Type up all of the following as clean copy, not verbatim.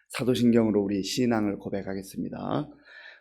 사도신경으로 우리 신앙을 고백하겠습니다.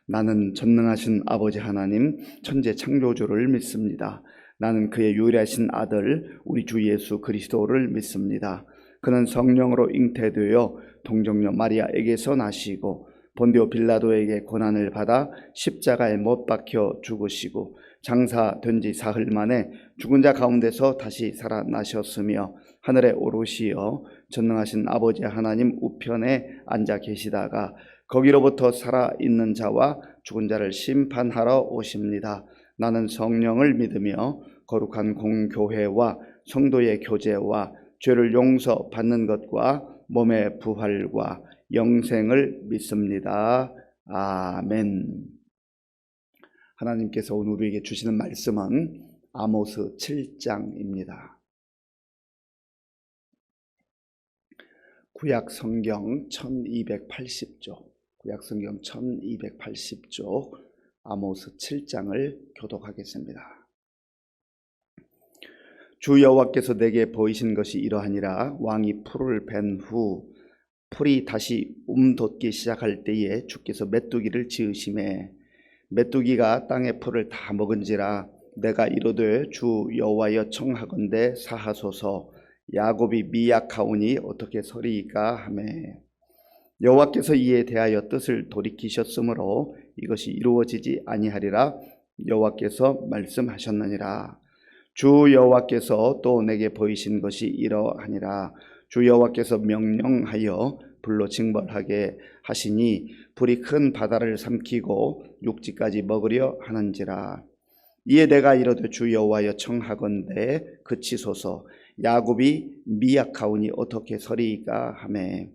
나는 전능하신 아버지 하나님 천재 창조주를 믿습니다. 나는 그의 유일하신 아들 우리 주 예수 그리스도를 믿습니다. 그는 성령으로 잉태되어 동정녀 마리아에게서 나시고 본디오 빌라도에게 고난을 받아 십자가에 못 박혀 죽으시고 장사된 지 사흘 만에 죽은 자 가운데서 다시 살아나셨으며 하늘에 오르시어 전능하신 아버지 하나님 우편에 앉아 계시다가 거기로부터 살아있는 자와 죽은 자를 심판하러 오십니다. 나는 성령을 믿으며 거룩한 공교회와 성도의 교제와 죄를 용서받는 것과 몸의 부활과 영생을 믿습니다. 아멘. 하나님께서 오늘 우리에게 주시는 말씀은 아모스 7장입니다. 구약 성경 1280쪽, 구약 성경 1280쪽 아모스 7장을 교독하겠습니다. 주 여호와께서 내게 보이신 것이 이러하니라. 왕이 풀을 벤 후 풀이 다시 돋기 시작할 때에 주께서 메뚜기를 지으심에 메뚜기가 땅의 풀을 다 먹은지라. 내가 이르되 주 여호와여 청하건대 사하소서. 야곱이 미약하오니 어떻게 서리이까 하매 여호와께서 이에 대하여 뜻을 돌이키셨으므로 이것이 이루어지지 아니하리라. 여호와께서 말씀하셨느니라. 주 여호와께서 또 내게 보이신 것이 이러하니라. 주 여호와께서 명령하여 불로 징벌하게 하시니 불이 큰 바다를 삼키고 육지까지 먹으려 하는지라. 이에 내가 이르되 주 여호와여 청하건대 그치소서. 야곱이 미약하오니 어떻게 서리이까 하매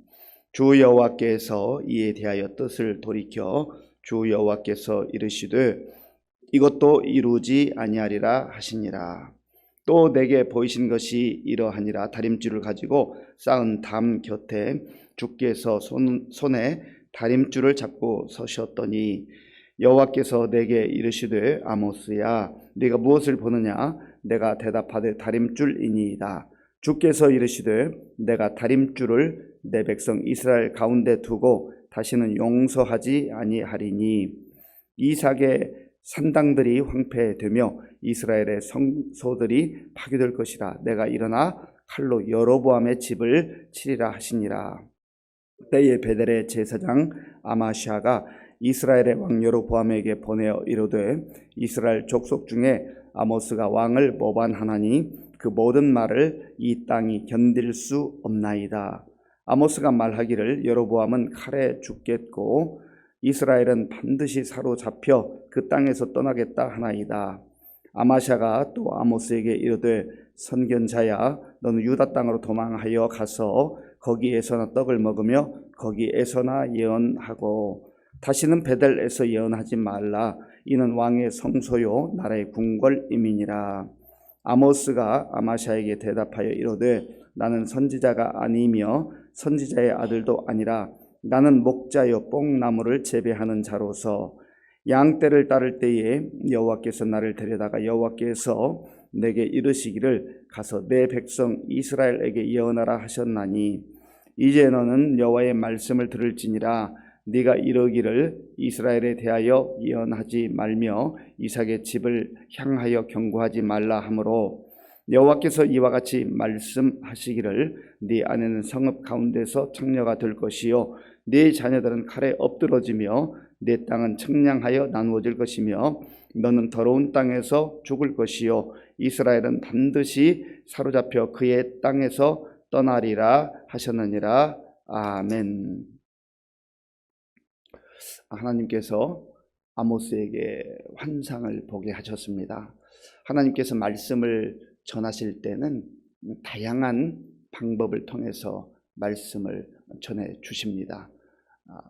주 여호와께서 이에 대하여 뜻을 돌이켜 주 여호와께서 이르시되 이것도 이루지 아니하리라 하시니라. 또 내게 보이신 것이 이러하니라. 다림줄을 가지고 쌓은 담 곁에 주께서 손에 다림줄을 잡고 서셨더니 여호와께서 내게 이르시되 아모스야 네가 무엇을 보느냐. 내가 대답하되 다림줄이니이다. 주께서 이르시되 내가 다림줄을 내 백성 이스라엘 가운데 두고 다시는 용서하지 아니하리니 이삭의 산당들이 황폐되며 이스라엘의 성소들이 파괴될 것이라. 내가 일어나 칼로 여로보암의 집을 치리라 하시니라. 그때에 베델의 제사장 아마시아가 이스라엘의 왕 여로보암에게 보내어 이르되 이스라엘 족속 중에 아모스가 왕을 모반하나니 그 모든 말을 이 땅이 견딜 수 없나이다. 아모스가 말하기를 여로보암은 칼에 죽겠고 이스라엘은 반드시 사로잡혀 그 땅에서 떠나겠다 하나이다. 아마샤가 또 아모스에게 이르되 선견자야 너는 유다 땅으로 도망하여 가서 거기에서나 떡을 먹으며 거기에서나 예언하고 다시는 베델에서 예언하지 말라. 이는 왕의 성소요 나라의 궁궐임이니라. 아모스가 아마샤에게 대답하여 이르되 나는 선지자가 아니며 선지자의 아들도 아니라 나는 목자여 뽕나무를 재배하는 자로서 양떼를 따를 때에 여호와께서 나를 데려다가 여호와께서 내게 이르시기를 가서 내 백성 이스라엘에게 예언하라 하셨나니 이제 너는 여호와의 말씀을 들을지니라. 네가 이르기를 이스라엘에 대하여 예언하지 말며 이삭의 집을 향하여 경고하지 말라 하므로 여호와께서 이와 같이 말씀하시기를 네 아내는 성읍 가운데서 창녀가 될 것이요 네 자녀들은 칼에 엎드러지며 내 땅은 청량하여 나누어질 것이며 너는 더러운 땅에서 죽을 것이요 이스라엘은 반드시 사로잡혀 그의 땅에서 떠나리라 하셨느니라. 아멘. 하나님께서 아모스에게 환상을 보게 하셨습니다. 하나님께서 말씀을 전하실 때는 다양한 방법을 통해서 말씀을 전해 주십니다.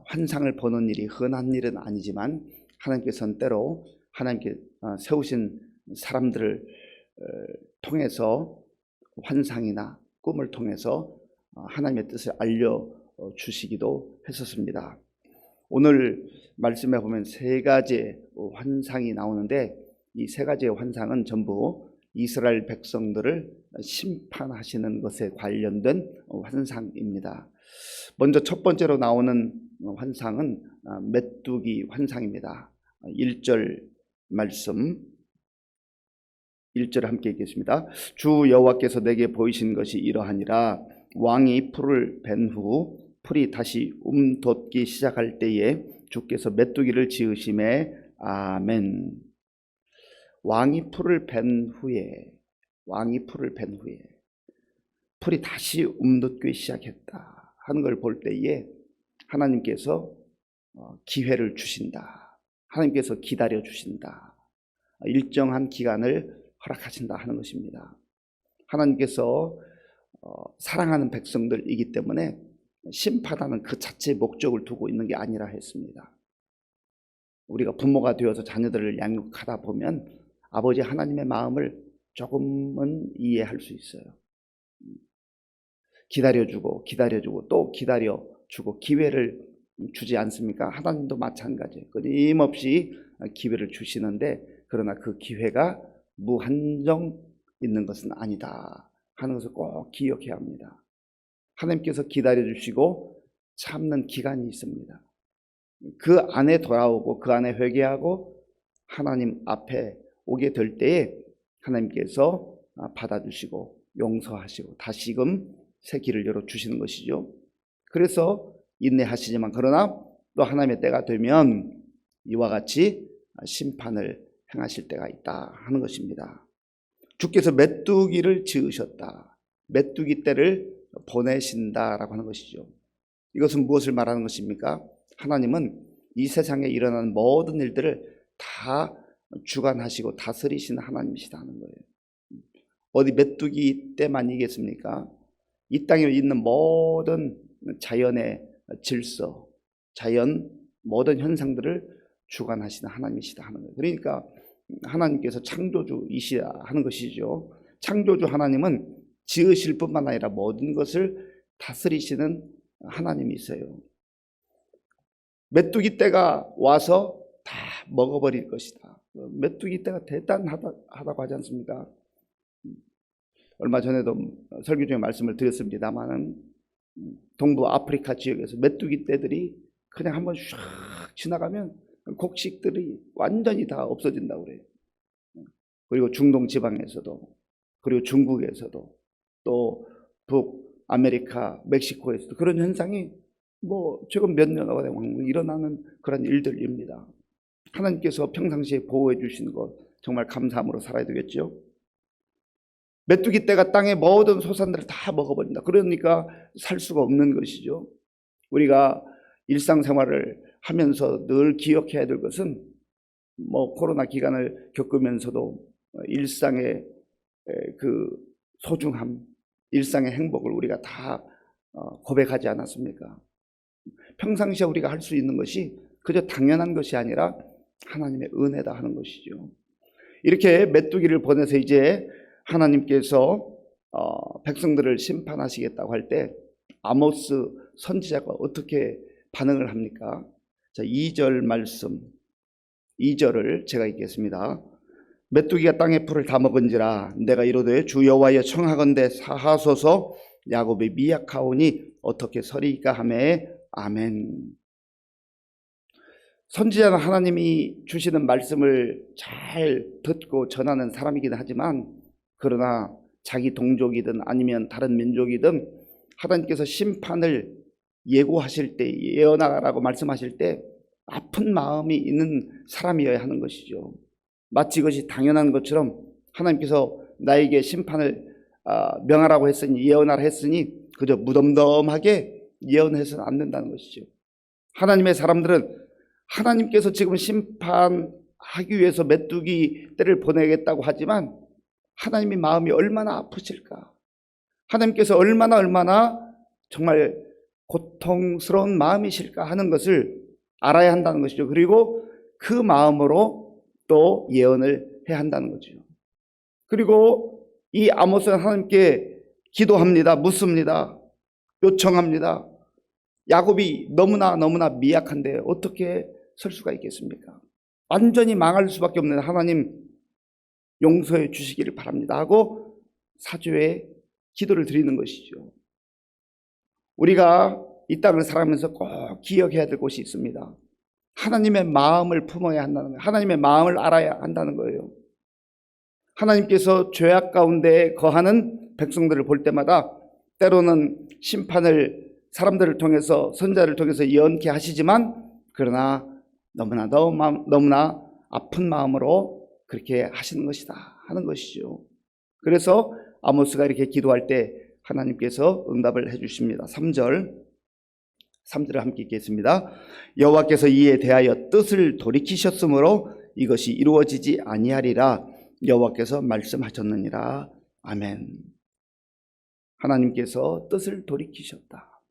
환상을 보는 일이 흔한 일은 아니지만 하나님께서는 때로 하나님께 세우신 사람들을 통해서 환상이나 꿈을 통해서 하나님의 뜻을 알려주시기도 했었습니다. 오늘 말씀에 보면 세 가지의 환상이 나오는데 이 세 가지의 환상은 전부 이스라엘 백성들을 심판하시는 것에 관련된 환상입니다. 먼저 첫 번째로 나오는 환상은 메뚜기 환상입니다. 1절 말씀 1절 함께 읽겠습니다. 주 여호와께서 내게 보이신 것이 이러하니라. 왕이 풀을 벤 후 풀이 다시 돋기 시작할 때에 주께서 메뚜기를 지으심에 아멘. 왕이 풀을 벤 후에 풀이 다시 돋기 시작했다 하는 걸 볼 때에 하나님께서 기회를 주신다. 하나님께서 기다려 주신다. 일정한 기간을 허락하신다 하는 것입니다. 하나님께서 사랑하는 백성들이기 때문에 심판하는 그 자체의 목적을 두고 있는 게 아니라 했습니다. 우리가 부모가 되어서 자녀들을 양육하다 보면 아버지 하나님의 마음을 조금은 이해할 수 있어요. 기다려주고 또 기다려주고 기회를 주지 않습니까? 하나님도 마찬가지예요. 끊임없이 기회를 주시는데 그러나 그 기회가 무한정 있는 것은 아니다 하는 것을 꼭 기억해야 합니다. 하나님께서 기다려주시고 참는 기간이 있습니다. 그 안에 돌아오고 그 안에 회개하고 하나님 앞에 오게 될 때에 하나님께서 받아주시고 용서하시고 다시금 새 길을 열어주시는 것이죠. 그래서 인내하시지만 그러나 또 하나님의 때가 되면 이와 같이 심판을 행하실 때가 있다 하는 것입니다. 주께서 메뚜기를 지으셨다. 메뚜기 떼를 보내신다라고 하는 것이죠. 이것은 무엇을 말하는 것입니까? 하나님은 이 세상에 일어나는 모든 일들을 다 주관하시고 다스리시는 하나님이시다 하는 거예요. 어디 메뚜기 때만이겠습니까? 이 땅에 있는 모든 자연의 질서, 자연 모든 현상들을 주관하시는 하나님이시다 하는 거예요. 그러니까 하나님께서 창조주이시다 하는 것이죠. 창조주 하나님은 지으실 뿐만 아니라 모든 것을 다스리시는 하나님이세요. 메뚜기 떼가 와서 다 먹어버릴 것이다. 메뚜기 떼가 대단하다고 하지 않습니까? 얼마 전에도 설교 중에 말씀을 드렸습니다만 동부 아프리카 지역에서 메뚜기 떼들이 그냥 한번 샥 지나가면 곡식들이 완전히 다 없어진다고 그래요. 그리고 중동 지방에서도 그리고 중국에서도 또 북아메리카 멕시코에서도 그런 현상이 최근 몇 년간 일어나는 그런 일들입니다. 하나님께서 평상시에 보호해 주시는 것 정말 감사함으로 살아야 되겠죠. 메뚜기 떼가 땅의 모든 소산들을 다 먹어버린다. 그러니까 살 수가 없는 것이죠. 우리가 일상생활을 하면서 늘 기억해야 될 것은 코로나 기간을 겪으면서도 일상의 그 소중함, 일상의 행복을 우리가 다 고백하지 않았습니까? 평상시에 우리가 할 수 있는 것이 그저 당연한 것이 아니라 하나님의 은혜다 하는 것이죠. 이렇게 메뚜기를 보내서 이제 하나님께서 백성들을 심판하시겠다고 할 때 아모스 선지자가 어떻게 반응을 합니까? 자, 2절 말씀 2절을 제가 읽겠습니다. 메뚜기가 땅의 풀을 다 먹은지라 내가 이르되 주 여호와여 청하건대 사하소서 야곱이 미약하오니 어떻게 서리이까 하매 아멘. 선지자는 하나님이 주시는 말씀을 잘 듣고 전하는 사람이긴 하지만 그러나 자기 동족이든 아니면 다른 민족이든 하나님께서 심판을 예고하실 때 예언하라고 말씀하실 때 아픈 마음이 있는 사람이어야 하는 것이죠. 마치 이것이 당연한 것처럼 하나님께서 나에게 심판을 명하라고 했으니 예언하라 했으니 그저 무덤덤하게 예언해서는 안 된다는 것이죠. 하나님의 사람들은 하나님께서 지금 심판하기 위해서 메뚜기 떼를 보내겠다고 하지만 하나님의 마음이 얼마나 아프실까? 하나님께서 얼마나 정말 고통스러운 마음이실까 하는 것을 알아야 한다는 것이죠. 그리고 그 마음으로 또 예언을 해야 한다는 거죠. 그리고 이 아모스는 하나님께 기도합니다. 묻습니다. 요청합니다. 야곱이 너무나 미약한데 어떻게 설 수가 있겠습니까? 완전히 망할 수밖에 없는 하나님, 용서해 주시기를 바랍니다 하고 사죄의 기도를 드리는 것이죠. 우리가 이 땅을 살아가면서 꼭 기억해야 될 것이 있습니다. 하나님의 마음을 품어야 한다는 거예요. 하나님의 마음을 알아야 한다는 거예요. 하나님께서 죄악 가운데 거하는 백성들을 볼 때마다 때로는 심판을 사람들을 통해서 선자를 통해서 예언케 하시지만 그러나 너무나 아픈 마음으로 그렇게 하시는 것이다 하는 것이죠. 그래서 아모스가 이렇게 기도할 때 하나님께서 응답을 해주십니다. 3절을 함께 읽겠습니다. 여호와께서 이에 대하여 뜻을 돌이키셨으므로 이것이 이루어지지 아니하리라 여호와께서 말씀하셨느니라. 아멘. 하나님께서 뜻을 돌이키셨다.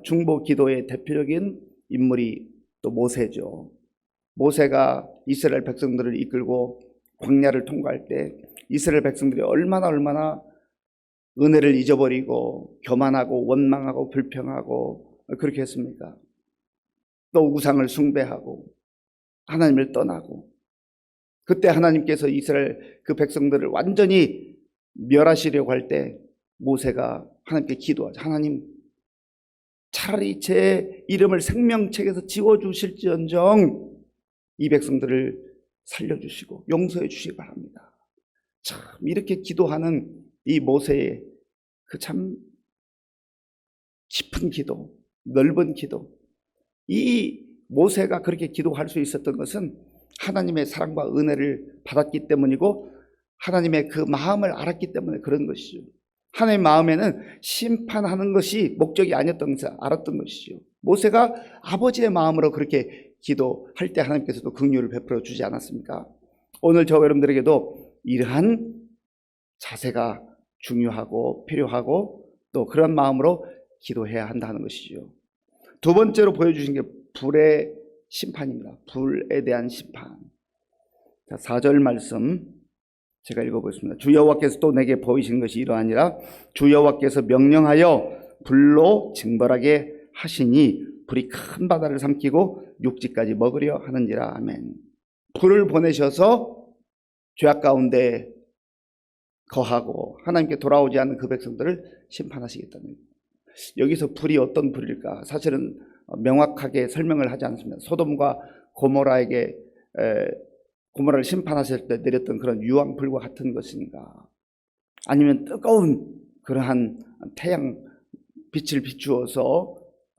중보 기도의 대표적인 인물이 또 모세죠. 모세가 이스라엘 백성들을 이끌고 광야를 통과할 때 이스라엘 백성들이 얼마나 은혜를 잊어버리고 교만하고 원망하고 불평하고 그렇게 했습니까? 또 우상을 숭배하고 하나님을 떠나고 그때 하나님께서 이스라엘 그 백성들을 완전히 멸하시려고 할 때 모세가 하나님께 기도하죠. 하나님 차라리 제 이름을 생명책에서 지워주실지언정 이 백성들을 살려주시고 용서해 주시기 바랍니다. 참 이렇게 기도하는 이 모세의 그 참 깊은 기도, 넓은 기도, 이 모세가 그렇게 기도할 수 있었던 것은 하나님의 사랑과 은혜를 받았기 때문이고 하나님의 그 마음을 알았기 때문에 그런 것이죠. 하나님의 마음에는 심판하는 것이 목적이 아니었던 것을 알았던 것이죠. 모세가 아버지의 마음으로 그렇게 기도할 때 하나님께서도 긍휼을 베풀어 주지 않았습니까? 오늘 저와 여러분들에게도 이러한 자세가 중요하고 필요하고 또 그런 마음으로 기도해야 한다는 것이죠. 두 번째로 보여주신 게 불의 심판입니다. 불에 대한 심판. 자, 4절 말씀 제가 읽어보겠습니다. 주 여호와께서 또 내게 보이신 것이 이러하니라 주 여호와께서 명령하여 불로 징벌하게 하시니 불이 큰 바다를 삼키고 육지까지 먹으려 하는지라. 아멘. 불을 보내셔서 죄악 가운데 거하고 하나님께 돌아오지 않는 그 백성들을 심판하시겠다는 거예요. 여기서 불이 어떤 불일까? 사실은 명확하게 설명을 하지 않습니다. 소돔과 고모라에게 고모라를 심판하실 때 내렸던 그런 유황불과 같은 것인가? 아니면 뜨거운 그러한 태양 빛을 비추어서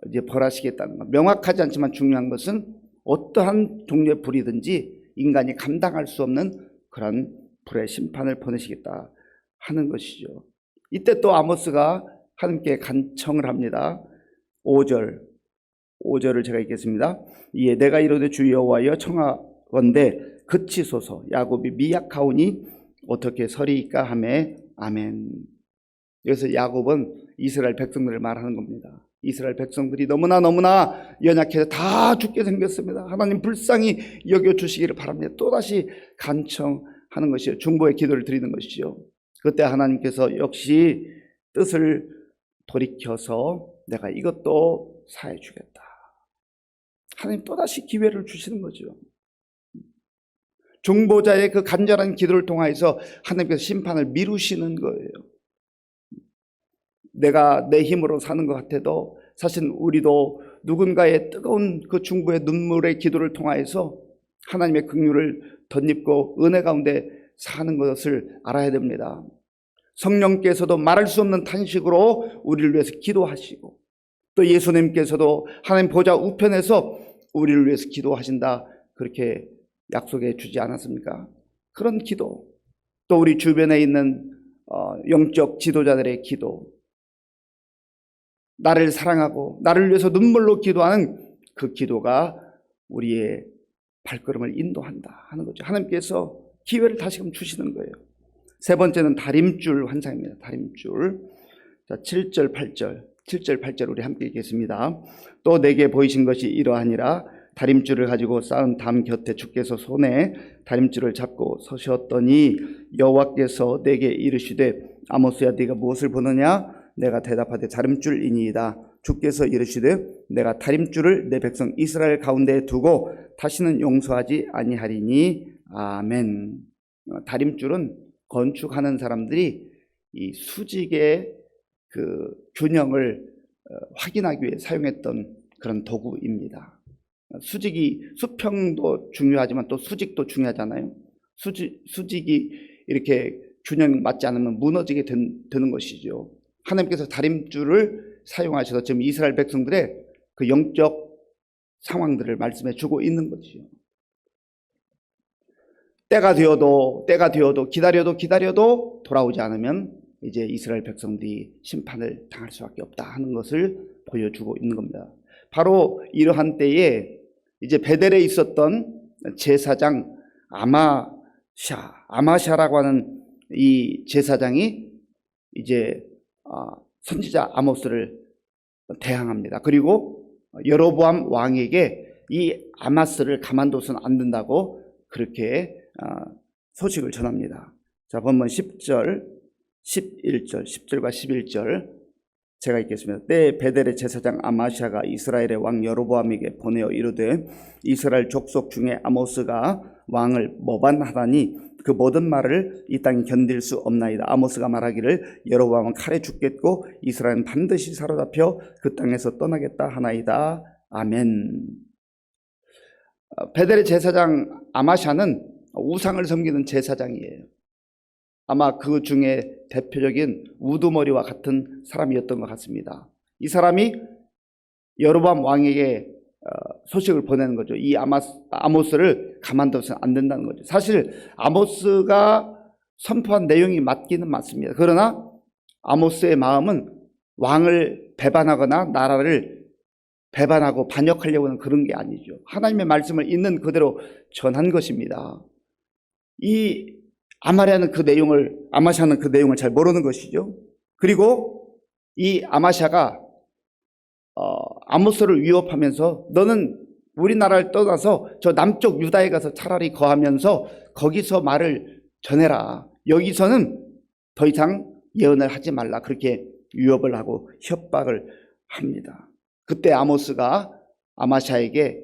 이제 벌하시겠다는 것. 명확하지 않지만 중요한 것은 어떠한 종류의 불이든지 인간이 감당할 수 없는 그런 불의 심판을 보내시겠다 하는 것이죠. 이때 또 아모스가 하나님께 간청을 합니다. 5절을 제가 읽겠습니다. 이에 내가 이르되 주 여호와여 청하건대 그치소서 야곱이 미약하오니 어떻게 서리이까 하매. 아멘. 여기서 야곱은 이스라엘 백성들을 말하는 겁니다. 이스라엘 백성들이 너무나 연약해서 다 죽게 생겼습니다. 하나님 불쌍히 여겨주시기를 바랍니다. 또다시 간청하는 것이요, 중보의 기도를 드리는 것이죠. 그때 하나님께서 역시 뜻을 돌이켜서 내가 이것도 사해 주겠다. 하나님 또다시 기회를 주시는 거죠. 중보자의 그 간절한 기도를 통하여서 하나님께서 심판을 미루시는 거예요. 내가 내 힘으로 사는 것 같아도 사실 우리도 누군가의 뜨거운 그 중보의 눈물의 기도를 통하여서 하나님의 긍휼을 덧입고 은혜 가운데 사는 것을 알아야 됩니다. 성령께서도 말할 수 없는 탄식으로 우리를 위해서 기도하시고 또 예수님께서도 하나님 보좌 우편에서 우리를 위해서 기도하신다 그렇게 약속해 주지 않았습니까? 그런 기도, 또 우리 주변에 있는 영적 지도자들의 기도, 나를 사랑하고 나를 위해서 눈물로 기도하는 그 기도가 우리의 발걸음을 인도한다 하는 거죠. 하나님께서 기회를 다시금 주시는 거예요. 세 번째는 다림줄 환상입니다. 다림줄. 자, 7절 8절 우리 함께 읽겠습니다. 또 내게 보이신 것이 이러하니라 다림줄을 가지고 쌓은 담 곁에 주께서 손에 다림줄을 잡고 서셨더니 여호와께서 내게 이르시되 아모스야 네가 무엇을 보느냐? 내가 대답하되 다림줄이니이다. 주께서 이르시되 내가 다림줄을 내 백성 이스라엘 가운데 두고 다시는 용서하지 아니하리니. 아멘. 다림줄은 건축하는 사람들이 이 수직의 그 균형을 확인하기 위해 사용했던 그런 도구입니다. 수평도 중요하지만 또 수직도 중요하잖아요. 수직이 이렇게 균형 맞지 않으면 무너지게 되는 것이죠. 하나님께서 다림줄을 사용하셔서 지금 이스라엘 백성들의 그 영적 상황들을 말씀해 주고 있는 거지요. 때가 되어도 기다려도 돌아오지 않으면 이제 이스라엘 백성들이 심판을 당할 수밖에 없다 하는 것을 보여주고 있는 겁니다. 바로 이러한 때에 이제 베델에 있었던 제사장 아마샤라고 하는 이 제사장이 이제 선지자 아모스를 대항합니다. 그리고 여로보암 왕에게 이 아마스를 가만둬서는 안 된다고 그렇게 소식을 전합니다. 자, 본문 10절, 11절, 10절과 11절 제가 읽겠습니다. 때에 베델의 제사장 아마샤가 이스라엘의 왕 여로보암에게 보내어 이르되 이스라엘 족속 중에 아모스가 왕을 모반하다니 그 모든 말을 이 땅이 견딜 수 없나이다. 아모스가 말하기를 여로보암은 칼에 죽겠고 이스라엘은 반드시 사로잡혀 그 땅에서 떠나겠다 하나이다. 아멘. 베델의 제사장 아마샤는 우상을 섬기는 제사장이에요. 아마 그 중에 대표적인 우두머리와 같은 사람이었던 것 같습니다. 이 사람이 여로보암 왕에게 소식을 보내는 거죠. 이 아모스를 가만둬서는 안 된다는 거죠. 사실 아모스가 선포한 내용이 맞기는 맞습니다. 그러나 아모스의 마음은 왕을 배반하거나 나라를 배반하고 반역하려고 하는 그런 게 아니죠. 하나님의 말씀을 있는 그대로 전한 것입니다. 이 아마샤는 그 내용을 잘 모르는 것이죠. 그리고 이 아마샤가 아모스를 위협하면서 너는 우리나라를 떠나서 저 남쪽 유다에 가서 차라리 거하면서 거기서 말을 전해라. 여기서는 더 이상 예언을 하지 말라. 그렇게 위협을 하고 협박을 합니다. 그때 아모스가 아마샤에게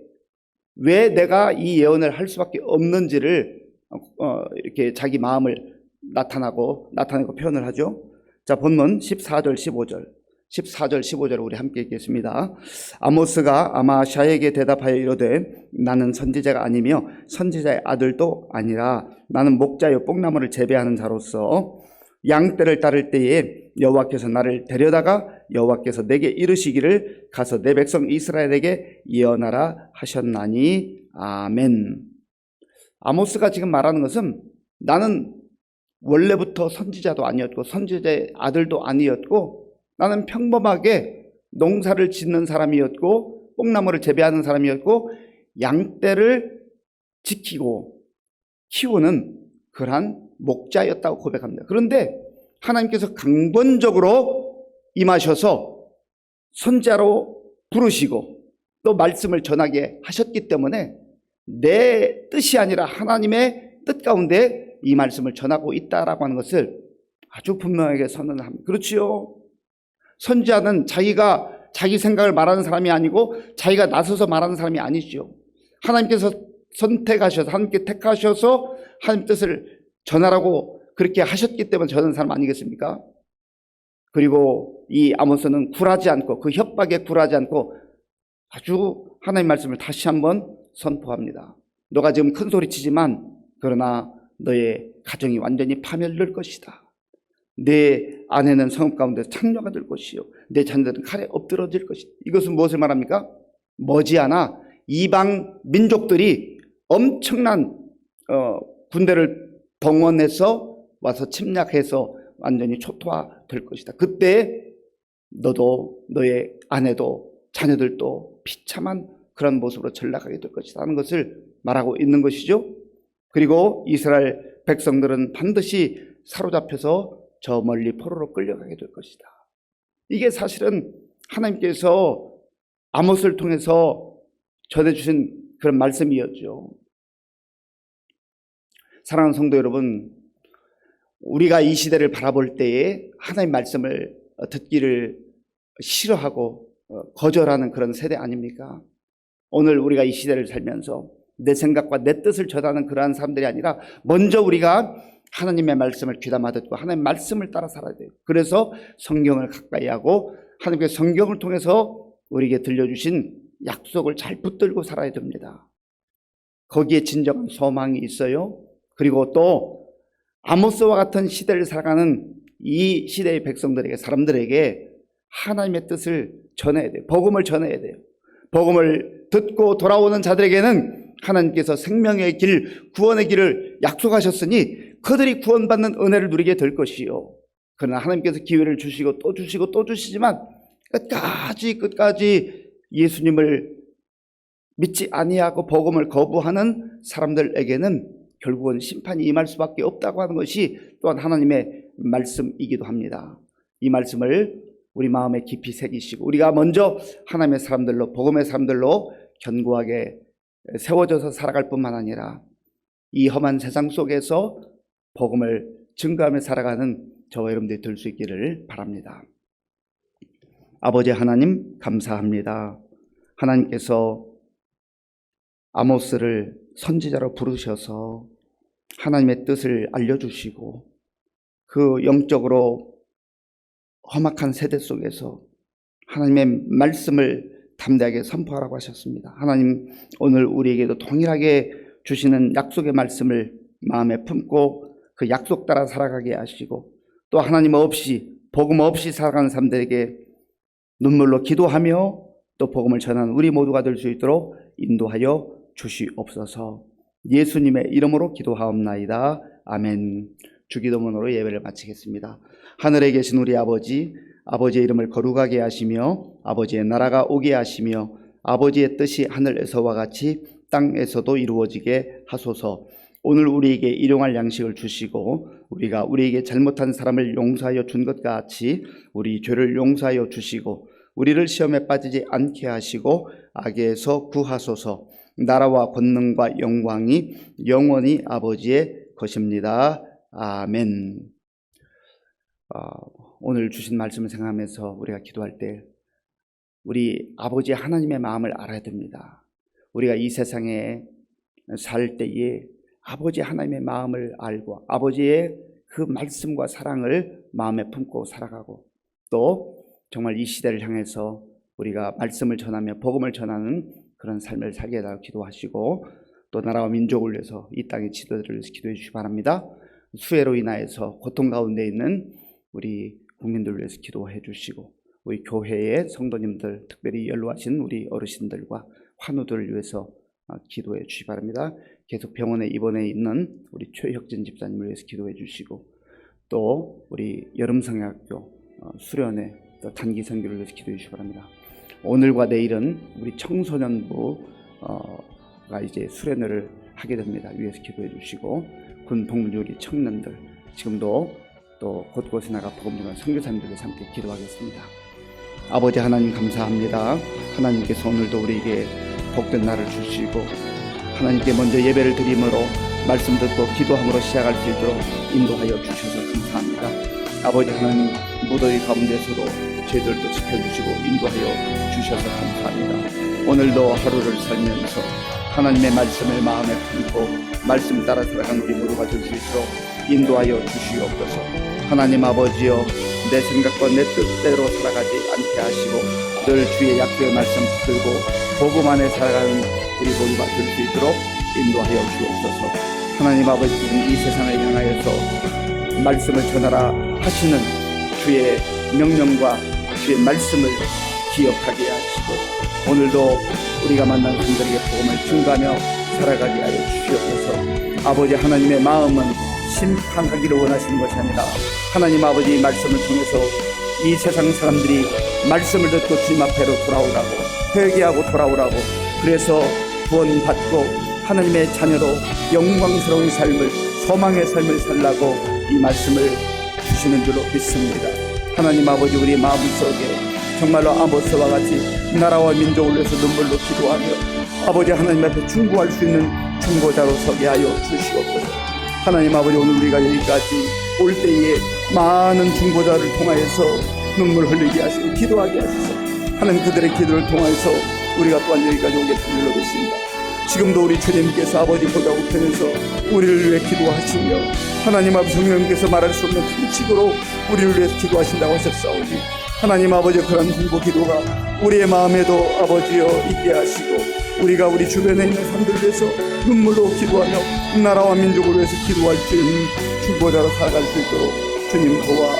왜 내가 이 예언을 할 수밖에 없는지를 이렇게 자기 마음을 나타내고 표현을 하죠. 자, 본문 14절 15절 우리 함께 읽겠습니다. 아모스가 아마샤에게 대답하여 이르되 나는 선지자가 아니며 선지자의 아들도 아니라 나는 목자요 뽕나무를 재배하는 자로서 양떼를 따를 때에 여호와께서 나를 데려다가 여호와께서 내게 이르시기를 가서 내 백성 이스라엘에게 예언하라 하셨나니 아멘. 아모스가 지금 말하는 것은 나는 원래부터 선지자도 아니었고 선지자의 아들도 아니었고 나는 평범하게 농사를 짓는 사람이었고 뽕나무를 재배하는 사람이었고 양떼를 지키고 키우는 그러한 목자였다고 고백합니다. 그런데 하나님께서 강권적으로 임하셔서 선지자로 부르시고 또 말씀을 전하게 하셨기 때문에 내 뜻이 아니라 하나님의 뜻 가운데 이 말씀을 전하고 있다라고 하는 것을 아주 분명하게 선언을 합니다. 그렇지요. 선지자는 자기 생각을 말하는 사람이 아니고 자기가 나서서 말하는 사람이 아니죠. 하나님께서 선택하셔서 하나님께 택하셔서 하나님 뜻을 전하라고 그렇게 하셨기 때문에 전하는 사람 아니겠습니까? 그리고 이 아모스는 굴하지 않고 그 협박에 굴하지 않고 아주 하나님의 말씀을 다시 한번 선포합니다. 너가 지금 큰 소리 치지만 그러나 너의 가정이 완전히 파멸될 것이다. 내 아내는 성읍 가운데 창녀가 될 것이요 내 자녀들은 칼에 엎드러질 것이다. 이것은 무엇을 말합니까? 머지않아 이방 민족들이 엄청난 군대를 동원해서 와서 침략해서 완전히 초토화될 것이다. 그때 너도 너의 아내도 자녀들도 비참한 그런 모습으로 전락하게 될 것이다 하는 것을 말하고 있는 것이죠. 그리고 이스라엘 백성들은 반드시 사로잡혀서 저 멀리 포로로 끌려가게 될 것이다. 이게 사실은 하나님께서 아모스를 통해서 전해주신 그런 말씀이었죠. 사랑하는 성도 여러분, 우리가 이 시대를 바라볼 때에 하나님의 말씀을 듣기를 싫어하고 거절하는 그런 세대 아닙니까? 오늘 우리가 이 시대를 살면서 내 생각과 내 뜻을 전하는 그러한 사람들이 아니라 먼저 우리가 하나님의 말씀을 귀담아 듣고 하나님의 말씀을 따라 살아야 돼요. 그래서 성경을 가까이 하고 하나님께서 성경을 통해서 우리에게 들려주신 약속을 잘 붙들고 살아야 됩니다. 거기에 진정한 소망이 있어요. 그리고 또 아모스와 같은 시대를 살아가는 이 시대의 백성들에게, 사람들에게 하나님의 뜻을 전해야 돼요. 복음을 전해야 돼요. 복음을 듣고 돌아오는 자들에게는 하나님께서 생명의 길, 구원의 길을 약속하셨으니 그들이 구원받는 은혜를 누리게 될 것이요. 그러나 하나님께서 기회를 주시고 또 주시고 또 주시지만 끝까지 예수님을 믿지 아니하고 복음을 거부하는 사람들에게는 결국은 심판이 임할 수밖에 없다고 하는 것이 또한 하나님의 말씀이기도 합니다. 이 말씀을 우리 마음에 깊이 새기시고 우리가 먼저 하나님의 사람들로, 복음의 사람들로 견고하게 세워져서 살아갈 뿐만 아니라 이 험한 세상 속에서 복음을 증거하며 살아가는 저와 여러분들이 될 수 있기를 바랍니다. 아버지 하나님 감사합니다. 하나님께서 아모스를 선지자로 부르셔서 하나님의 뜻을 알려주시고 그 영적으로 험악한 세대 속에서 하나님의 말씀을 담대하게 선포하라고 하셨습니다. 하나님, 오늘 우리에게도 동일하게 주시는 약속의 말씀을 마음에 품고 그 약속 따라 살아가게 하시고 또 하나님 없이, 복음 없이 살아가는 사람들에게 눈물로 기도하며 또 복음을 전하는 우리 모두가 될 수 있도록 인도하여 주시옵소서. 예수님의 이름으로 기도하옵나이다. 아멘. 주기도문으로 예배를 마치겠습니다. 하늘에 계신 우리 아버지, 아버지의 이름을 거룩하게 하시며 아버지의 나라가 오게 하시며 아버지의 뜻이 하늘에서와 같이 땅에서도 이루어지게 하소서. 오늘 우리에게 일용할 양식을 주시고 우리가 우리에게 잘못한 사람을 용서하여 준 것 같이 우리 죄를 용서하여 주시고 우리를 시험에 빠지지 않게 하시고 악에서 구하소서. 나라와 권능과 영광이 영원히 아버지의 것입니다. 아멘. 오늘 주신 말씀을 생각하면서 우리가 기도할 때 우리 아버지 하나님의 마음을 알아야 됩니다. 우리가 이 세상에 살 때에 아버지 하나님의 마음을 알고 아버지의 그 말씀과 사랑을 마음에 품고 살아가고 또 정말 이 시대를 향해서 우리가 말씀을 전하며 복음을 전하는 그런 삶을 살게 해달라고 기도하시고 또 나라와 민족을 위해서 이 땅의 지도자를 위해서 기도해 주시기 바랍니다. 수해로 인하여서 고통 가운데 있는 우리 국민들을 위해서 기도해 주시고 우리 교회의 성도님들, 특별히 연로하신 우리 어르신들과 환우들을 위해서 기도해 주시기 바랍니다. 계속 병원에 입원해 있는 우리 최혁진 집사님을 위해서 기도해 주시고 또 우리 여름성약교 수련회 또 단기 선교를 위해서 기도해 주시기 바랍니다. 오늘과 내일은 우리 청소년부가 이제 수련회를 하게 됩니다. 위에서 기도해 주시고 군 복무조리 청년들 지금도 또 곳곳에 나가 복음 전하는 선교사님들과 함께 기도하겠습니다. 아버지 하나님 감사합니다. 하나님께서 오늘도 우리에게 복된 날을 주시고 하나님께 먼저 예배를 드림으로 말씀 듣고 기도함으로 시작할 수 있도록 인도하여 주셔서 감사합니다. 아버지 하나님 무더위 가운데서도 저희들도 지켜주시고 인도하여 주셔서 감사합니다. 오늘도 하루를 살면서 하나님의 말씀을 마음에 품고 말씀 따라 살아가는 우리 모두가 될 수 있도록 인도하여 주시옵소서. 하나님 아버지여, 내 생각과 내 뜻대로 살아가지 않게 하시고 늘 주의 약속의 말씀 붙들고 복음 안에 살아가는 우리 모두가 될 수 있도록 인도하여 주옵소서. 하나님 아버지, 이 세상을 향하여서 말씀을 전하라 하시는 주의 명령과 주의 말씀을 기억하게 하시고 오늘도 우리가 만난 분들에게 복음을 증거하며 살아가게 하여 주시옵소서. 아버지 하나님의 마음은 심판하기를 원하시는 것이 아니라 하나님 아버지의 말씀을 통해서 이 세상 사람들이 말씀을 듣고 주님 앞에로 돌아오라고, 회개하고 돌아오라고, 그래서 구원받고 하나님의 자녀로 영광스러운 삶을, 소망의 삶을 살라고 이 말씀을 주시는 줄로 믿습니다. 하나님 아버지, 우리 마음속에 정말로 아모스와 같이 나라와 민족을 위해서 눈물로 기도하며 아버지 하나님 앞에 중보할 수 있는 중보자로 서게 하여 주시옵소서. 하나님 아버지, 오늘 우리가 여기까지 올 때에 많은 중보자를 통하여서 눈물 흘리게 하시고 기도하게 하셔서 하나님 그들의 기도를 통하여서 우리가 또한 여기까지 오게 된 줄로 믿습니다. 지금도 우리 주님께서 아버지 보좌 우편에서 우리를 위해 기도하시며 하나님 아버지 성령님께서 말할 수 없는 탄식으로 우리를 위해서 기도하신다고 하셨사오니 하나님 아버지 그런 중보 기도가 우리의 마음에도 아버지여 있게 하시고 우리가 우리 주변에 있는 사람들을 위해서 눈물로 기도하며 나라와 민족을 위해서 기도할 수 있는 중보자로 살아갈 수 있도록 주님 도와